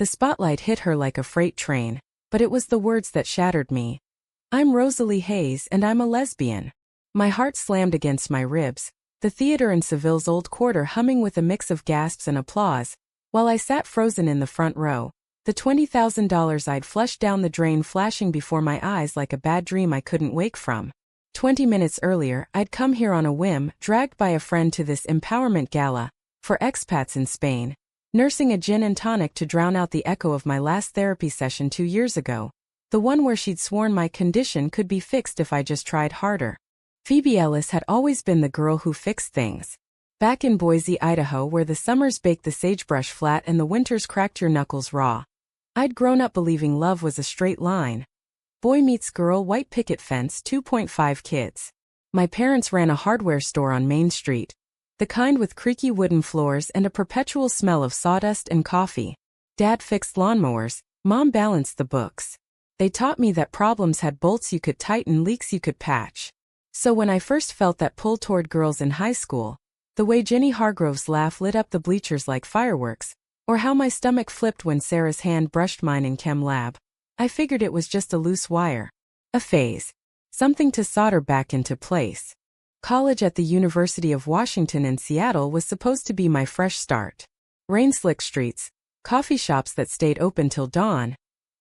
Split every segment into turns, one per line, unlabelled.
The spotlight hit her like a freight train, but it was the words that shattered me. I'm Rosalie Hayes and I'm a lesbian. My heart slammed against my ribs, the theater in Seville's Old Quarter humming with a mix of gasps and applause, while I sat frozen in the front row, the $20,000 I'd flushed down the drain flashing before my eyes like a bad dream I couldn't wake from. 20 minutes earlier, I'd come here on a whim, dragged by a friend to this empowerment gala for expats in Spain, nursing a gin and tonic to drown out the echo of my last therapy session 2 years ago, the one where she'd sworn my condition could be fixed if I just tried harder. Phoebe Ellis had always been the girl who fixed things. Back in Boise, Idaho, where the summers baked the sagebrush flat and the winters cracked your knuckles raw, I'd grown up believing love was a straight line. Boy meets girl, white picket fence, 2.5 kids. My parents ran a hardware store on Main Street, the kind with creaky wooden floors and a perpetual smell of sawdust and coffee. Dad fixed lawnmowers, Mom balanced the books. They taught me that problems had bolts you could tighten, leaks you could patch. So when I first felt that pull toward girls in high school, the way Jenny Hargrove's laugh lit up the bleachers like fireworks, or how my stomach flipped when Sarah's hand brushed mine in chem lab, I figured it was just a loose wire. A phase. Something to solder back into place. College at the University of Washington in Seattle was supposed to be my fresh start. Rain-slick streets, coffee shops that stayed open till dawn,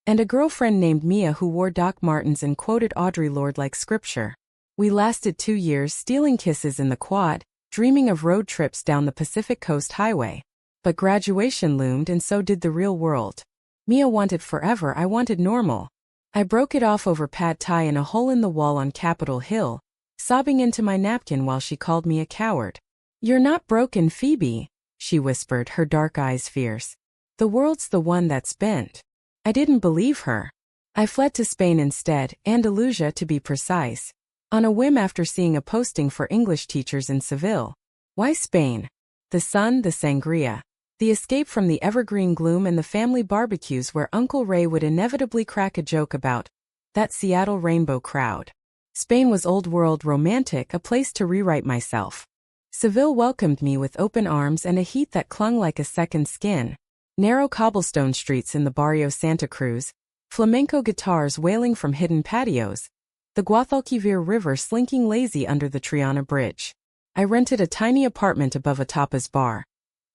and a girlfriend named Mia who wore Doc Martens and quoted Audre Lorde like scripture. We lasted 2 years stealing kisses in the quad, dreaming of road trips down the Pacific Coast Highway. But graduation loomed and so did the real world. Mia wanted forever, I wanted normal. I broke it off over pad thai in a hole in the wall on Capitol Hill, sobbing into my napkin while she called me a coward. You're not broken, Phoebe, she whispered, her dark eyes fierce. The world's the one that's bent. I didn't believe her. I fled to Spain instead, Andalusia to be precise, on a whim after seeing a posting for English teachers in Seville. Why Spain? The sun, the sangria, the escape from the evergreen gloom and the family barbecues where Uncle Ray would inevitably crack a joke about that Seattle rainbow crowd. Spain was old world romantic, a place to rewrite myself. Seville welcomed me with open arms and a heat that clung like a second skin. Narrow cobblestone streets in the Barrio Santa Cruz, flamenco guitars wailing from hidden patios, the Guadalquivir River slinking lazy under the Triana Bridge. I rented a tiny apartment above a tapas bar,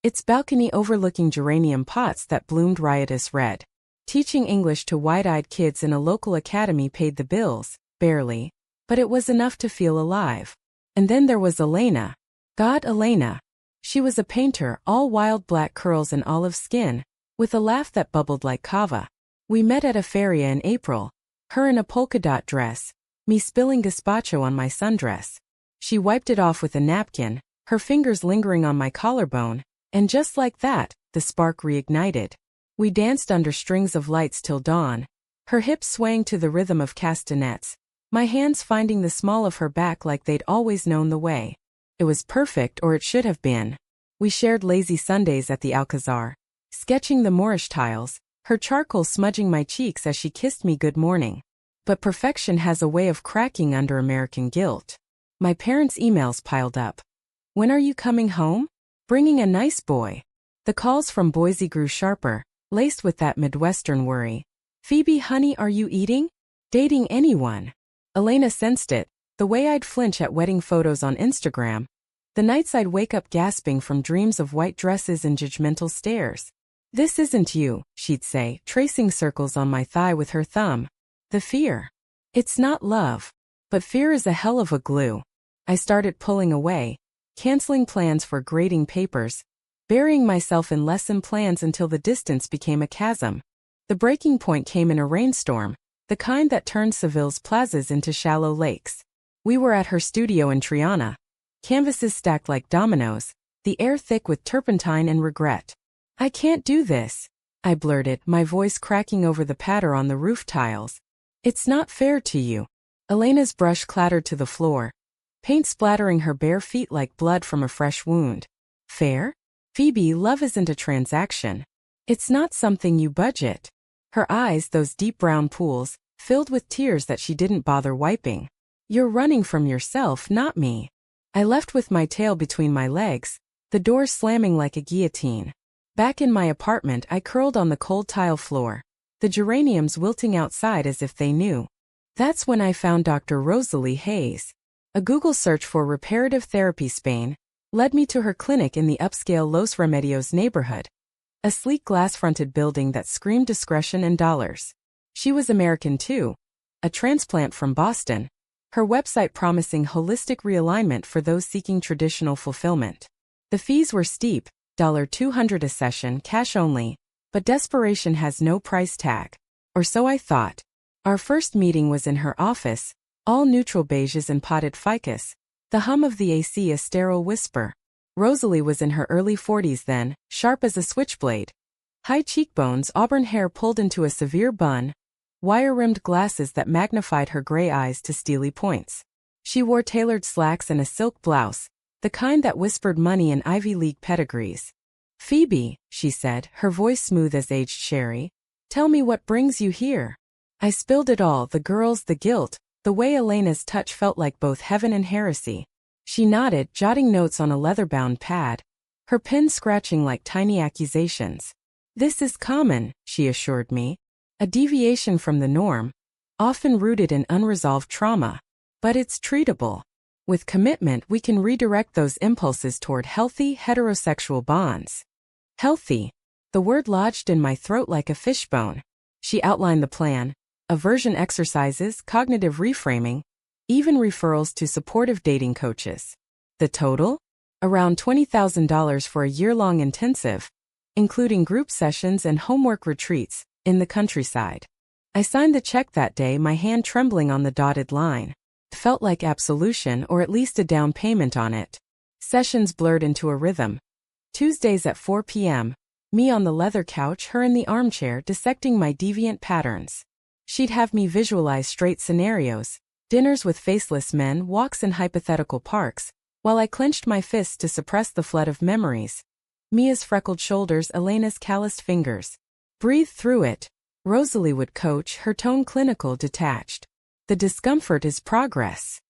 its balcony overlooking geranium pots that bloomed riotous red. Teaching English to wide-eyed kids in a local academy paid the bills, barely, but it was enough to feel alive. And then there was Elena. God, Elena. She was a painter, all wild black curls and olive skin, with a laugh that bubbled like kava. We met at a feria in April, her in a polka dot dress, me spilling gazpacho on my sundress. She wiped it off with a napkin, her fingers lingering on my collarbone, and just like that, the spark reignited. We danced under strings of lights till dawn, her hips swaying to the rhythm of castanets, my hands finding the small of her back like they'd always known the way. It was perfect, or it should have been. We shared lazy Sundays at the Alcazar, sketching the Moorish tiles, her charcoal smudging my cheeks as she kissed me good morning. But perfection has a way of cracking under American guilt. My parents' emails piled up. When are you coming home? Bringing a nice boy. The calls from Boise grew sharper, laced with that Midwestern worry. Phoebe, honey, are you eating? Dating anyone? Elena sensed it, the way I'd flinch at wedding photos on Instagram, the nights I'd wake up gasping from dreams of white dresses and judgmental stares. This isn't you, she'd say, tracing circles on my thigh with her thumb. The fear. It's not love. But fear is a hell of a glue. I started pulling away, canceling plans for grading papers, burying myself in lesson plans until the distance became a chasm. The breaking point came in a rainstorm, the kind that turned Seville's plazas into shallow lakes. We were at her studio in Triana, canvases stacked like dominoes, the air thick with turpentine and regret. I can't do this, I blurted, my voice cracking over the patter on the roof tiles. It's not fair to you. Elena's brush clattered to the floor, paint splattering her bare feet like blood from a fresh wound. Fair? Phoebe, love isn't a transaction. It's not something you budget. Her eyes, those deep brown pools, filled with tears that she didn't bother wiping. You're running from yourself, not me. I left with my tail between my legs, the door slamming like a guillotine. Back in my apartment, I curled on the cold tile floor, the geraniums wilting outside as if they knew. That's when I found Dr. Rosalie Hayes. A Google search for reparative therapy Spain led me to her clinic in the upscale Los Remedios neighborhood, a sleek glass-fronted building that screamed discretion and dollars. She was American too, a transplant from Boston, her website promising holistic realignment for those seeking traditional fulfillment. The fees were steep, $200 a session, cash only, but desperation has no price tag. Or so I thought. Our first meeting was in her office, all neutral beiges and potted ficus, the hum of the AC a sterile whisper. Rosalie was in her early 40s then, sharp as a switchblade. High cheekbones, auburn hair pulled into a severe bun, wire-rimmed glasses that magnified her gray eyes to steely points. She wore tailored slacks and a silk blouse, the kind that whispered money and Ivy League pedigrees. "Phoebe," she said, her voice smooth as aged sherry, "tell me what brings you here." I spilled it all, the girls, the guilt, the way Elena's touch felt like both heaven and heresy. She nodded, jotting notes on a leather-bound pad, her pen scratching like tiny accusations. "This is common," she assured me. "A deviation from the norm, often rooted in unresolved trauma. But it's treatable. With commitment, we can redirect those impulses toward healthy, heterosexual bonds." Healthy. The word lodged in my throat like a fishbone. She outlined the plan: aversion exercises, cognitive reframing, even referrals to supportive dating coaches. The total? Around $20,000 for a year-long intensive, including group sessions and homework retreats in the countryside. I signed the check that day, my hand trembling on the dotted line. It felt like absolution, or at least a down payment on it. Sessions blurred into a rhythm. Tuesdays at 4 p.m., me on the leather couch, her in the armchair dissecting my deviant patterns. She'd have me visualize straight scenarios, dinners with faceless men, walks in hypothetical parks, while I clenched my fists to suppress the flood of memories. Mia's freckled shoulders, Elena's calloused fingers. "Breathe through it," Rosalie would coach, her tone clinical, detached. "The discomfort is progress."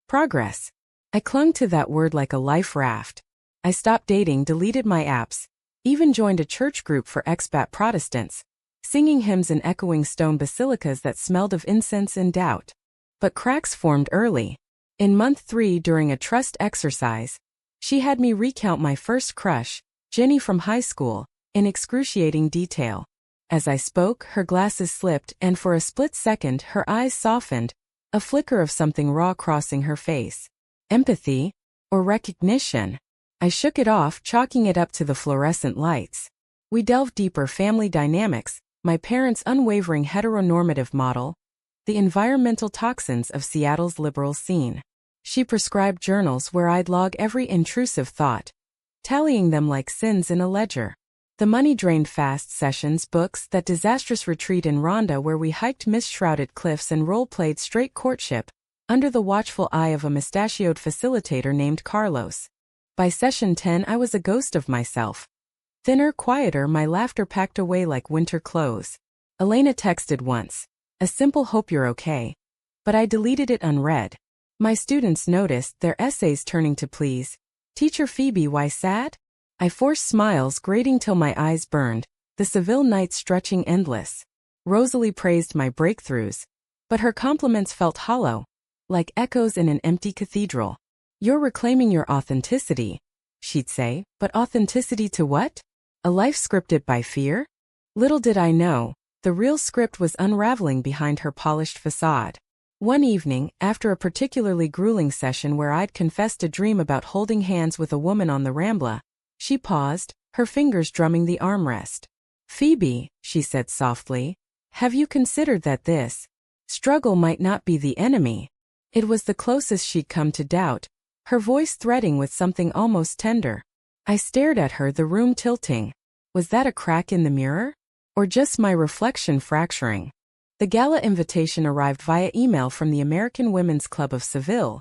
Progress. I clung to that word like a life raft. I stopped dating, deleted my apps, even joined a church group for expat Protestants, singing hymns in echoing stone basilicas that smelled of incense and doubt. But cracks formed early. In month 3, during a trust exercise, she had me recount my first crush, Jenny from high school, in excruciating detail. As I spoke, her glasses slipped, and for a split second her eyes softened, a flicker of something raw crossing her face. Empathy? Or recognition? I shook it off, chalking it up to the fluorescent lights. We delved deeper: family dynamics, my parents' unwavering heteronormative model, the environmental toxins of Seattle's liberal scene. She prescribed journals where I'd log every intrusive thought, tallying them like sins in a ledger. The money-drained fast sessions, books, that disastrous retreat in Rhonda where we hiked mist-shrouded cliffs and role-played straight courtship, under the watchful eye of a mustachioed facilitator named Carlos. By session 10 I was a ghost of myself. Thinner, quieter, my laughter packed away like winter clothes. Elena texted once, a simple "hope you're okay," but I deleted it unread. My students noticed, their essays turning to please. "Teacher Phoebe, why sad?" I forced smiles, grating till my eyes burned, the Seville night stretching endless. Rosalie praised my breakthroughs, but her compliments felt hollow, like echoes in an empty cathedral. "You're reclaiming your authenticity," she'd say, but authenticity to what? A life scripted by fear? Little did I know, the real script was unraveling behind her polished facade. One evening, after a particularly grueling session where I'd confessed a dream about holding hands with a woman on the Rambla, she paused, her fingers drumming the armrest. "Phoebe," she said softly, "have you considered that this struggle might not be the enemy?" It was the closest she'd come to doubt, her voice threading with something almost tender. I stared at her, the room tilting. Was that a crack in the mirror? Or just my reflection fracturing? The gala invitation arrived via email from the American Women's Club of Seville,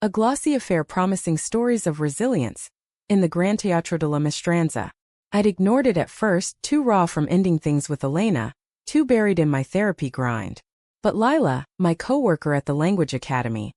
a glossy affair promising stories of resilience, in the Gran Teatro de la Maestranza. I'd ignored it at first, too raw from ending things with Elena, too buried in my therapy grind. But Lila, my co-worker at the Language Academy,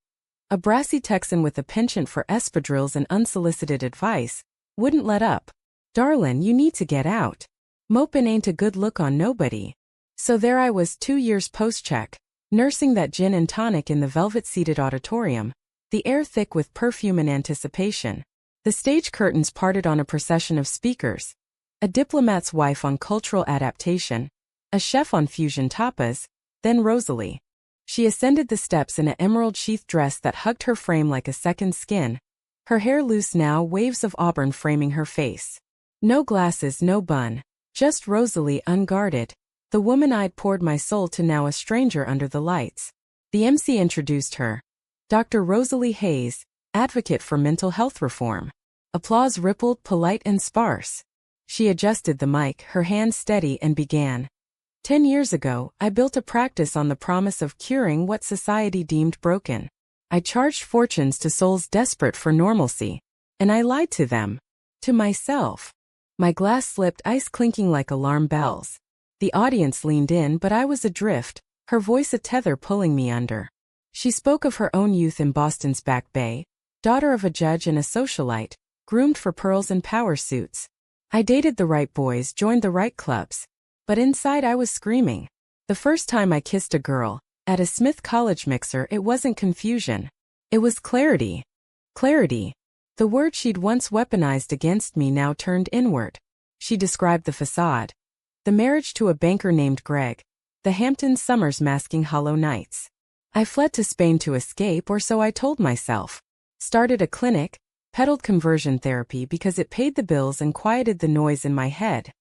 a brassy Texan with a penchant for espadrilles and unsolicited advice, wouldn't let up. "Darlin', you need to get out. Mopin' ain't a good look on nobody." So there I was 2 years post-check, nursing that gin and tonic in the velvet-seated auditorium, the air thick with perfume and anticipation. The stage curtains parted on a procession of speakers. A diplomat's wife on cultural adaptation, a chef on fusion tapas, then Rosalie. She ascended the steps in an emerald-sheathed dress that hugged her frame like a second skin, her hair loose now, waves of auburn framing her face. No glasses, no bun, just Rosalie unguarded, the woman I'd poured my soul to, now a stranger under the lights. The MC introduced her. Dr. Rosalie Hayes, advocate for mental health reform. Applause rippled, polite and sparse. She adjusted the mic, her hand steady, and began. 10 years ago, I built a practice on the promise of curing what society deemed broken. I charged fortunes to souls desperate for normalcy. And I lied to them. To myself. My glass slipped, ice clinking like alarm bells. The audience leaned in, but I was adrift, her voice a tether pulling me under. She spoke of her own youth in Boston's Back Bay, daughter of a judge and a socialite, groomed for pearls and power suits. I dated the right boys, joined the right clubs. But inside I was screaming. The first time I kissed a girl, at a Smith College mixer, it wasn't confusion. It was clarity. Clarity. The word she'd once weaponized against me now turned inward. She described the facade. The marriage to a banker named Greg. The Hampton summers masking hollow nights. I fled to Spain to escape, or so I told myself. Started a clinic, peddled conversion therapy because it paid the bills and quieted the noise in my head.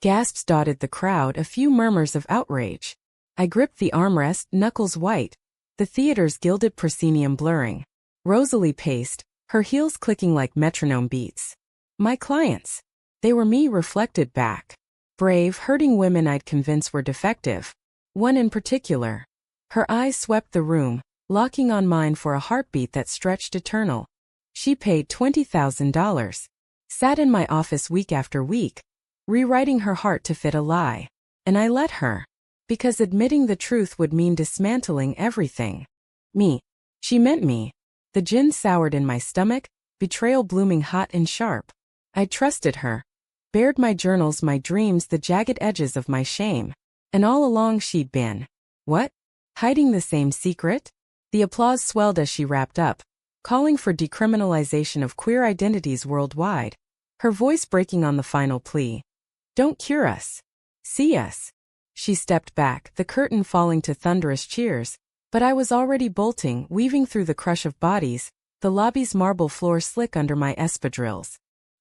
Gasps dotted the crowd, a few murmurs of outrage. I gripped the armrest, knuckles white, the theater's gilded proscenium blurring. Rosalie paced, her heels clicking like metronome beats. My clients. They were me reflected back. Brave, hurting women I'd convinced were defective. One in particular. Her eyes swept the room, locking on mine for a heartbeat that stretched eternal. She paid $20,000. Sat in my office week after week, rewriting her heart to fit a lie. And I let her. Because admitting the truth would mean dismantling everything. Me. She meant me. The gin soured in my stomach, betrayal blooming hot and sharp. I trusted her. Bared my journals, my dreams, the jagged edges of my shame. And all along she'd been. What? Hiding the same secret? The applause swelled as she wrapped up, calling for decriminalization of queer identities worldwide. Her voice breaking on the final plea. Don't cure us. See us. She stepped back, the curtain falling to thunderous cheers, but I was already bolting, weaving through the crush of bodies, the lobby's marble floor slick under my espadrilles.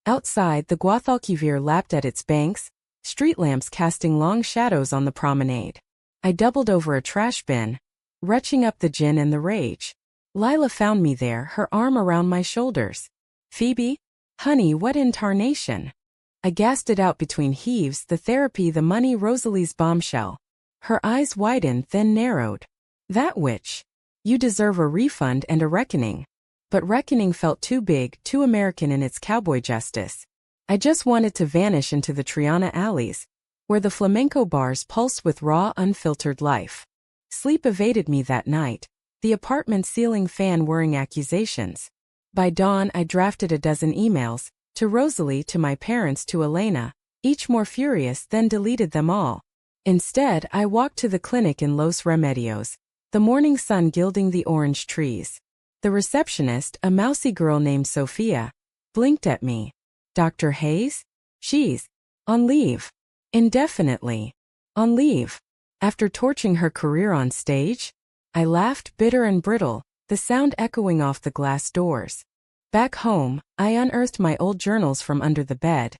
Outside, the Guadalquivir lapped at its banks, street lamps casting long shadows on the promenade. I doubled over a trash bin, retching up the gin and the rage. Lila found me there, her arm around my shoulders. Phoebe? Honey, what in tarnation? I gasped it out between heaves, the therapy, the money, Rosalie's bombshell. Her eyes widened, then narrowed. That witch. You deserve a refund and a reckoning. But reckoning felt too big, too American in its cowboy justice. I just wanted to vanish into the Triana alleys, where the flamenco bars pulsed with raw, unfiltered life. Sleep evaded me that night, the apartment ceiling fan whirring accusations. By dawn I drafted a dozen emails, to Rosalie, to my parents, to Elena, each more furious, then deleted them all. Instead, I walked to the clinic in Los Remedios, the morning sun gilding the orange trees. The receptionist, a mousy girl named Sophia, blinked at me. Dr. Hayes? She's on leave. Indefinitely. On leave. After torching her career on stage? I laughed, bitter and brittle, the sound echoing off the glass doors. Back home, I unearthed my old journals from under the bed.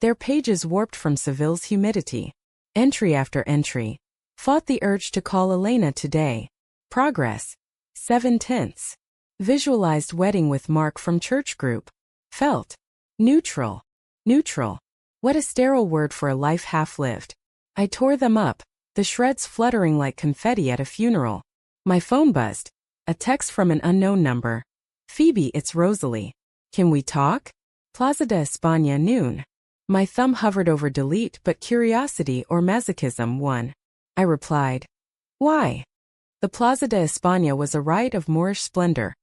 Their pages warped from Seville's humidity. Entry after entry. Fought the urge to call Elena today. Progress. 7/10. Visualized wedding with Mark from church group. Felt. Neutral. Neutral. What a sterile word for a life half-lived. I tore them up, the shreds fluttering like confetti at a funeral. My phone buzzed. A text from an unknown number. Phoebe, it's Rosalie. Can we talk? Plaza de España, noon. My thumb hovered over delete, but curiosity or masochism won. I replied. Why? The Plaza de España was a riot of Moorish splendor.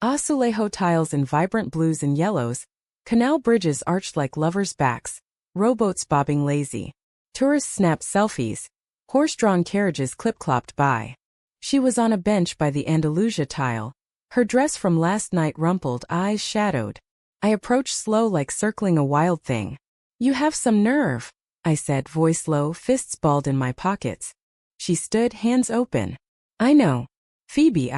Azulejo tiles in vibrant blues and yellows, Canal bridges arched like lovers' backs, rowboats bobbing lazy. Tourists snapped selfies. Horse-drawn carriages clip-clopped by. She was on a bench by the Andalusia tile, her dress from last night rumpled, eyes shadowed. I approached slow like circling a wild thing. "You have some nerve," I said, voice low, fists balled in my pockets. She stood, hands open. "I know. Phoebe,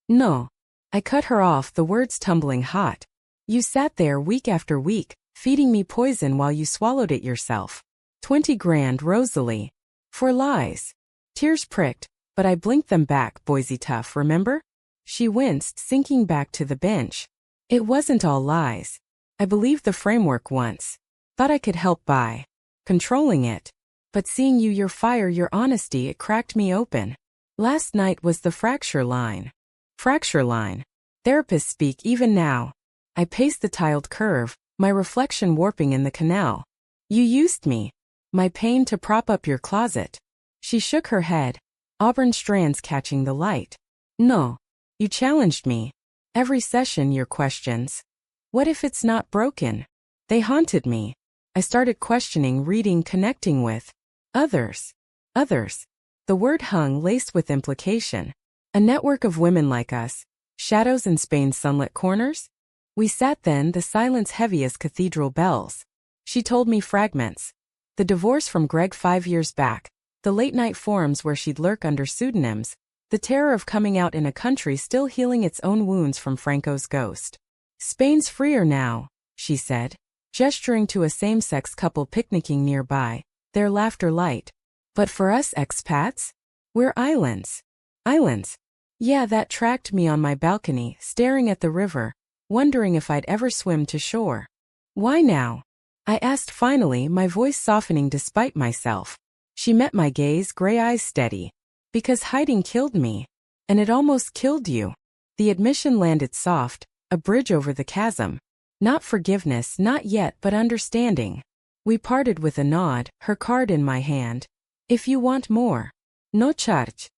No." I cut her off, the words tumbling hot. "You sat there week after week, feeding me poison while you swallowed it yourself. 20 grand, Rosalie. For lies." Tears pricked, but I blinked them back. "Boise tough, remember?" She winced, sinking back to the bench. "It wasn't all lies. I believed the framework once. Thought I could help by controlling it. But seeing you, your fire, your honesty, it cracked me open. Last night was the fracture line." Fracture line. Therapists speak even now. I paced the tiled curve, my reflection warping in the canal. "You used me. My pain to prop up your closet." She shook her head, auburn strands catching the light. "No. You challenged me. Every session, your questions. What if it's not broken?" They haunted me. I started questioning, reading, connecting with others. Others. The word hung, laced with implication. A network of women like us. Shadows in Spain's sunlit corners? We sat then, the silence heavy as cathedral bells. She told me fragments. The divorce from Greg 5 years back. The late-night forums where she'd lurk under pseudonyms. The terror of coming out in a country still healing its own wounds from Franco's ghost. "Spain's freer now," she said, gesturing to a same-sex couple picnicking nearby, their laughter light. "But for us expats? We're islands." Islands? Yeah, that tracked me on my balcony, staring at the river, wondering if I'd ever swim to shore. "Why now?" I asked finally, my voice softening despite myself. She met my gaze, gray eyes steady. "Because hiding killed me. And it almost killed you." The admission landed soft, a bridge over the chasm. Not forgiveness, not yet, but understanding. We parted with a nod, her card in my hand. "If you want more. No charge."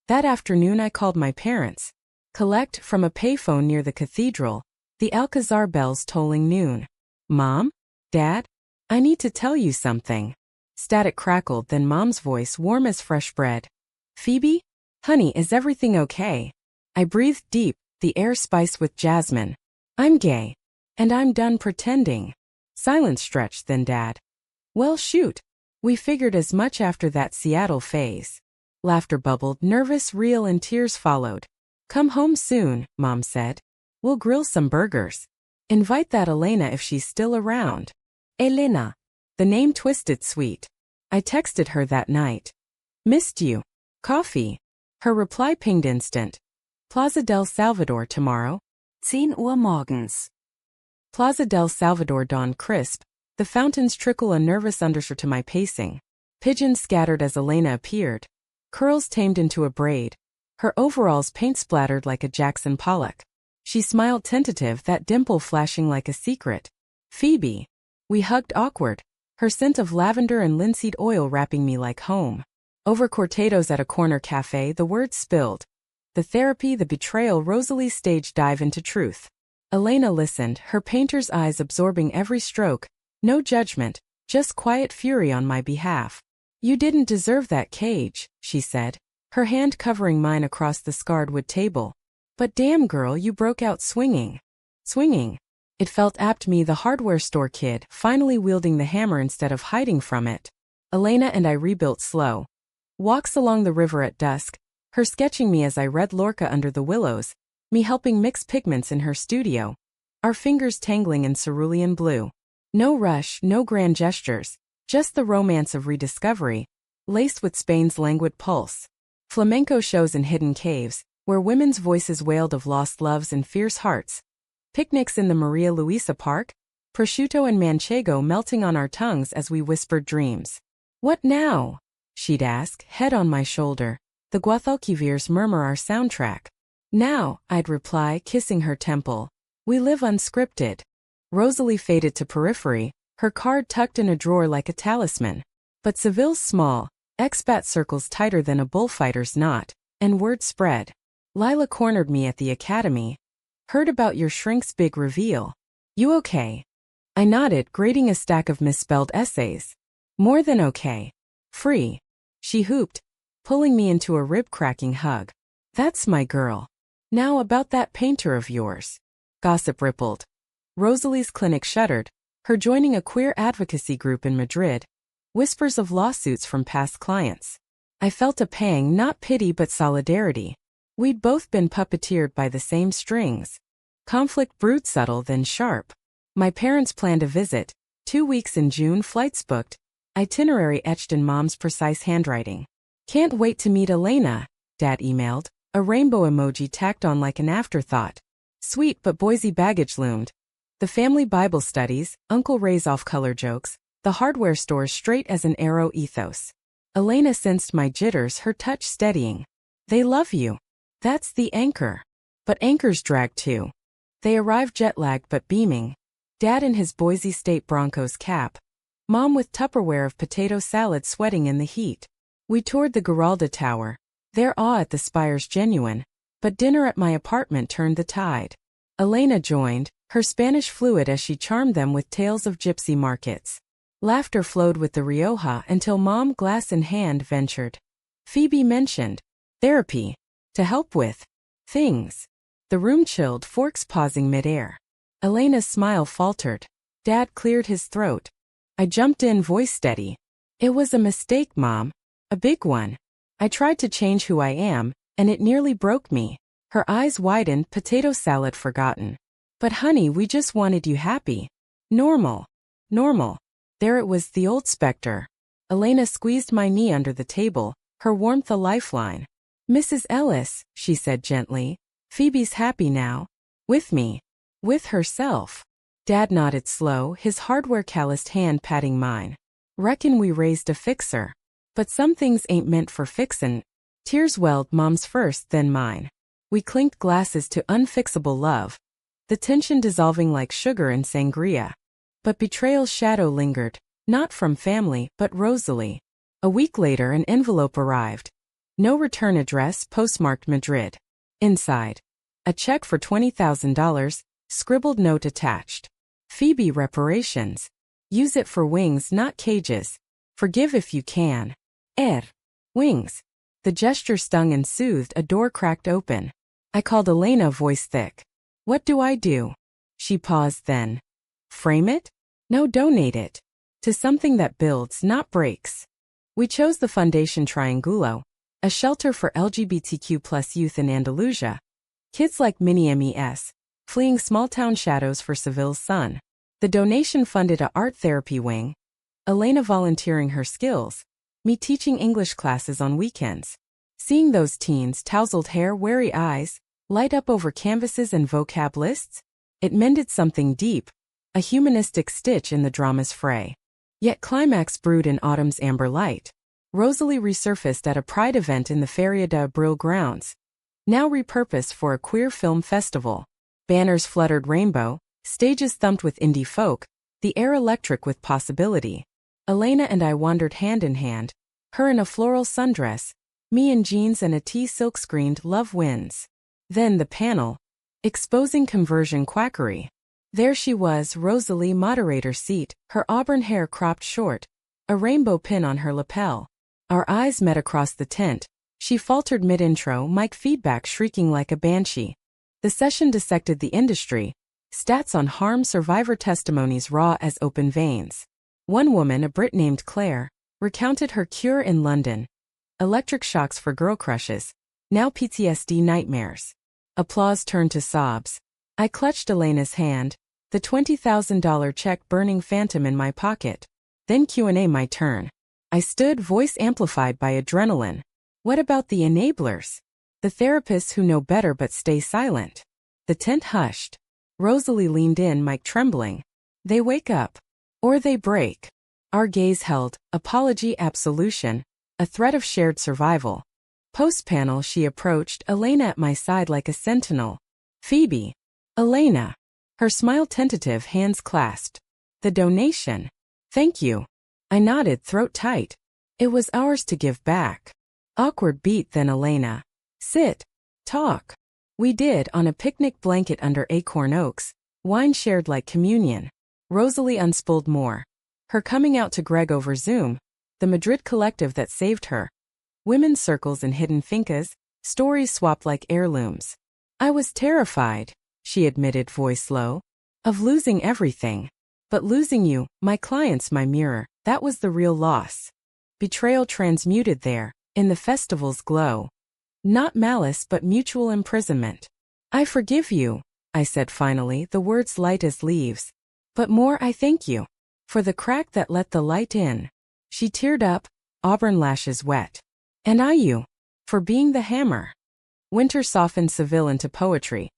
That afternoon I called my parents. Collect from a payphone near the cathedral, the Alcazar bells tolling noon. "Mom? Dad? I need to tell you something." Static crackled, then Mom's voice, warm as fresh bread. "Phoebe? Honey, is everything okay?" I breathed deep, the air spiced with jasmine. "I'm gay. And I'm done pretending." Silence stretched, then Dad. "Well, shoot. We figured as much after that Seattle phase." Laughter bubbled, nervous, real, and tears followed. "Come home soon," Mom said. "We'll grill some burgers. Invite that Elena if she's still around." Elena. The name twisted sweet. I texted her that night. "Missed you. Coffee." Her reply pinged instant. "Plaza del Salvador tomorrow. 10 Uhr morgens." Plaza del Salvador dawned crisp, the fountains trickle a nervous underscore to my pacing. Pigeons scattered as Elena appeared. Curls tamed into a braid. Her overalls paint-splattered like a Jackson Pollock. She smiled tentative, that dimple flashing like a secret. "Phoebe." We hugged awkward, her scent of lavender and linseed oil wrapping me like home. Over cortados at a corner cafe, the words spilled. The therapy, the betrayal, Rosalie's stage dive into truth. Elena listened, her painter's eyes absorbing every stroke. No judgment, just quiet fury on my behalf. "You didn't deserve that cage," she said, her hand covering mine across the scarred wood table. "But damn girl, you broke out swinging." Swinging. It felt apt, me, the hardware store kid, finally wielding the hammer instead of hiding from it. Elena and I rebuilt slow. Walks along the river at dusk, her sketching me as I read Lorca under the willows, me helping mix pigments in her studio. Our fingers tangling in cerulean blue. No rush, no grand gestures, just the romance of rediscovery, laced with Spain's languid pulse. Flamenco shows in hidden caves, where women's voices wailed of lost loves and fierce hearts. Picnics in the Maria Luisa Park, prosciutto and manchego melting on our tongues as we whispered dreams. "What now?" she'd ask, head on my shoulder. The Guadalquivir murmur our soundtrack. "Now," I'd reply, kissing her temple. "We live unscripted." Rosalie faded to periphery, her card tucked in a drawer like a talisman. But Seville's small, expat circles tighter than a bullfighter's knot, and word spread. Lila cornered me at the academy. "Heard about your shrink's big reveal. You okay? I nodded, grading a stack of misspelled essays. More than okay. Free. She whooped, pulling me into a rib-cracking hug. That's my girl. Now about that painter of yours. Gossip rippled. Rosalie's clinic shuddered, her joining a queer advocacy group in Madrid. Whispers of lawsuits from past clients. I felt a pang, not pity but solidarity. We'd both been puppeteered by the same strings. Conflict brewed subtle then sharp. My parents planned a visit, 2 weeks in June, flights booked, itinerary etched in Mom's precise handwriting. Can't wait to meet Elena, Dad emailed, a rainbow emoji tacked on like an afterthought. Sweet but Boise baggage loomed. The family Bible studies, Uncle Ray's off-color jokes, the hardware stores straight as an arrow ethos. Elena sensed my jitters, her touch steadying. They love you. That's the anchor. But anchors drag too. They arrived jet-lagged but beaming. Dad in his Boise State Broncos cap. Mom with Tupperware of potato salad sweating in the heat. We toured the Giralda Tower. Their awe at the spire's genuine. But dinner at my apartment turned the tide. Elena joined, her Spanish fluid as she charmed them with tales of gypsy markets. Laughter flowed with the Rioja until Mom, glass in hand, ventured. Phoebe mentioned therapy to help with things. The room chilled, forks pausing midair. Elena's smile faltered. Dad cleared his throat. I jumped in, voice steady. It was a mistake, Mom. A big one. I tried to change who I am, and it nearly broke me. Her eyes widened, potato salad forgotten. But honey, we just wanted you happy. Normal. Normal. There it was, the old specter. Elena squeezed my knee under the table, her warmth a lifeline. Mrs. Ellis, she said gently, Phoebe's happy now. With me. With herself. Dad nodded slow, his hardware calloused hand patting mine. Reckon we raised a fixer. But some things ain't meant for fixin'. Tears welled, Mom's first, then mine. We clinked glasses to unfixable love. The tension dissolving like sugar in sangria. But betrayal's shadow lingered, not from family, but Rosalie. A week later an envelope arrived. No return address, postmarked Madrid. Inside. A check for $20,000, scribbled note attached. Phoebe, reparations. Use it for wings, not cages. Forgive if you can. Wings. The gesture stung and soothed, a door cracked open. I called Elena, voice thick. What do I do? She paused then. Frame it? No, donate it. To something that builds, not breaks. We chose the Fundación Triangulo, a shelter for LGBTQ+ youth in Andalusia. Kids like Mini MES, fleeing small-town shadows for Seville's sun. The donation funded a art therapy wing. Elena volunteering her skills. Me teaching English classes on weekends. Seeing those teens, tousled hair, wary eyes, light up over canvases and vocab lists, it mended something deep, a humanistic stitch in the drama's fray. Yet climax brewed in autumn's amber light. Rosalie resurfaced at a pride event in the Feria de Abril grounds, now repurposed for a queer film festival. Banners fluttered rainbow, stages thumped with indie folk, the air electric with possibility. Elena and I wandered hand in hand, her in a floral sundress, me in jeans and a tea silk-screened Love Wins. Then the panel, exposing conversion quackery. There she was, Rosalie, moderator seat, her auburn hair cropped short, a rainbow pin on her lapel. Our eyes met across the tent. She faltered mid-intro, mic feedback shrieking like a banshee. The session dissected the industry, stats on harm, survivor testimonies raw as open veins. One woman, a Brit named Claire, recounted her cure in London. Electric shocks for girl crushes, now PTSD nightmares. Applause turned to sobs. I clutched Elena's hand, the $20,000 check burning phantom in my pocket. Then Q&A, my turn. I stood, voice amplified by adrenaline. What about the enablers? The therapists who know better but stay silent. The tent hushed. Rosalie leaned in, mic trembling. They wake up. Or they break. Our gaze held, apology, absolution, a threat of shared survival. Post-panel she approached, Elena at my side like a sentinel. Phoebe. Elena. Her smile tentative, hands clasped. The donation. Thank you. I nodded, throat tight. It was ours to give back. Awkward beat, then Elena. Sit. Talk. We did, on a picnic blanket under acorn oaks, Wine shared like communion. Rosalie unspooled more. Her coming out to Greg over Zoom, the Madrid collective that saved her. Women's circles in hidden fincas, stories swapped like heirlooms. I was terrified, she admitted, voice low, of losing everything. But losing you, my clients, my mirror, that was the real loss. Betrayal transmuted there, in the festival's glow. Not malice but mutual imprisonment. I forgive you, I said finally, the words light as leaves. But more, I thank you. For the crack that let the light in. She teared up, auburn lashes wet. And I you. For being the hammer. Winter softened Seville into poetry.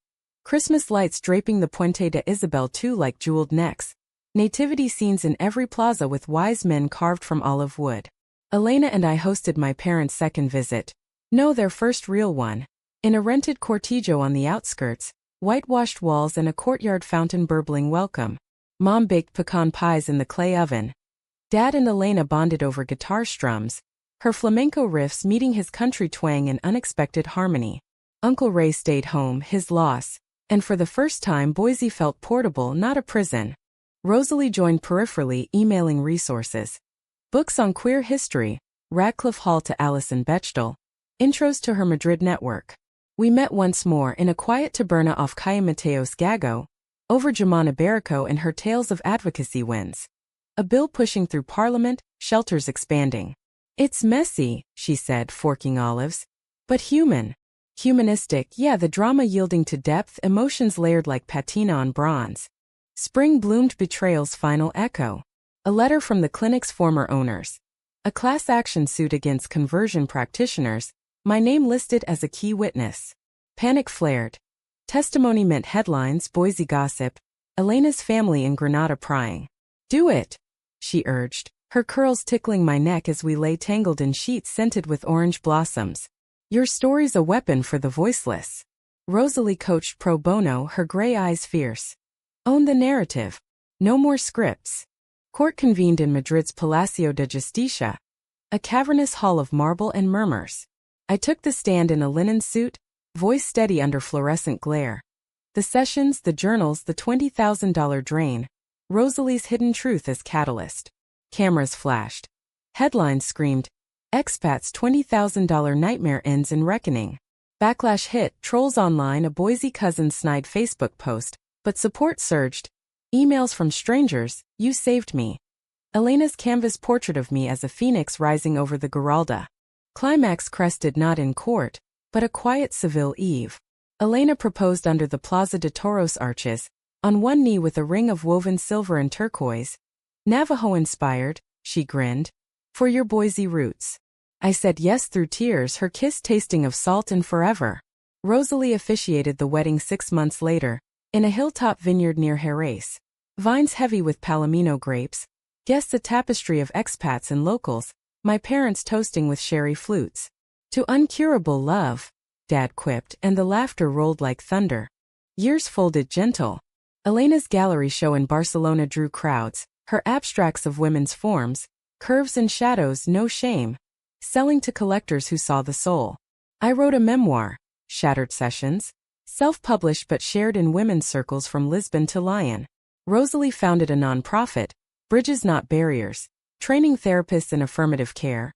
Christmas lights draping the Puente de Isabel too like jeweled necks. Nativity scenes in every plaza with wise men carved from olive wood. Elena and I hosted my parents' second visit. No, their first real one. In a rented cortijo on the outskirts, whitewashed walls and a courtyard fountain burbling welcome. Mom baked pecan pies in the clay oven. Dad and Elena bonded over guitar strums, her flamenco riffs meeting his country twang in unexpected harmony. Uncle Ray stayed home, his loss, and for the first time Boise felt portable, not a prison. Rosalie joined peripherally, emailing resources. Books on queer history, Radcliffe Hall to Alison Bechdel. Intros to her Madrid network. We met once more in a quiet taberna off Calle Mateos Gago, over Jemana Barrico and her tales of advocacy wins. A bill pushing through Parliament, shelters expanding. It's messy, she said, forking olives. But human. Humanistic, yeah, the drama yielding to depth, emotions layered like patina on bronze. Spring bloomed, betrayal's final echo. A letter from the clinic's former owners. A class action suit against conversion practitioners, my name listed as a key witness. Panic flared. Testimony meant headlines, Boise gossip, Elena's family in Granada prying. Do it, she urged, her curls tickling my neck as we lay tangled in sheets scented with orange blossoms. Your story's a weapon for the voiceless. Rosalie coached pro bono, her gray eyes fierce. Own the narrative. No more scripts. Court convened in Madrid's Palacio de Justicia, a cavernous hall of marble and murmurs. I took the stand in a linen suit, voice steady under fluorescent glare. The sessions, the journals, the $20,000 drain. Rosalie's hidden truth as catalyst. Cameras flashed. Headlines screamed, Expats $20,000 nightmare ends in reckoning. Backlash hit, trolls online, a Boise cousin snide Facebook post, but support surged. Emails from strangers, you saved me. Elena's canvas portrait of me as a phoenix rising over the Giralda. Climax crested not in court, but a quiet Seville eve. Elena proposed under the Plaza de Toros arches, on one knee with a ring of woven silver and turquoise. Navajo-inspired, she grinned. For your Boise roots. I said yes through tears, her kiss tasting of salt and forever. Rosalie officiated the wedding 6 months later, in a hilltop vineyard near Jerez. Vines heavy with palomino grapes. Guests a tapestry of expats and locals, my parents toasting with sherry flutes. To uncurable love, Dad quipped, and the laughter rolled like thunder. Years folded gentle. Elena's gallery show in Barcelona drew crowds, her abstracts of women's forms, curves and shadows, no shame. Selling to collectors who saw the soul. I wrote a memoir, Shattered Sessions. Self-published but shared in women's circles from Lisbon to Lyon. Rosalie founded a nonprofit, Bridges Not Barriers, training therapists in affirmative care.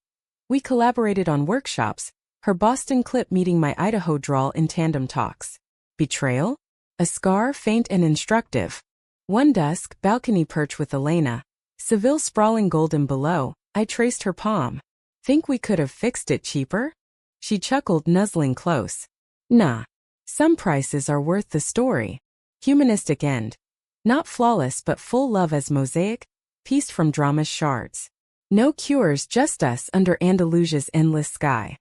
We collaborated on workshops, her Boston clip meeting my Idaho drawl in tandem talks. Betrayal? A scar, faint and instructive. One dusk, balcony perch with Elena. Seville sprawling golden below, I traced her palm. Think we could have fixed it cheaper? She chuckled, nuzzling close. Nah. Some prices are worth the story. Humanistic end. Not flawless but full love as mosaic, pieced from drama's shards. No cures, just us under Andalusia's endless sky.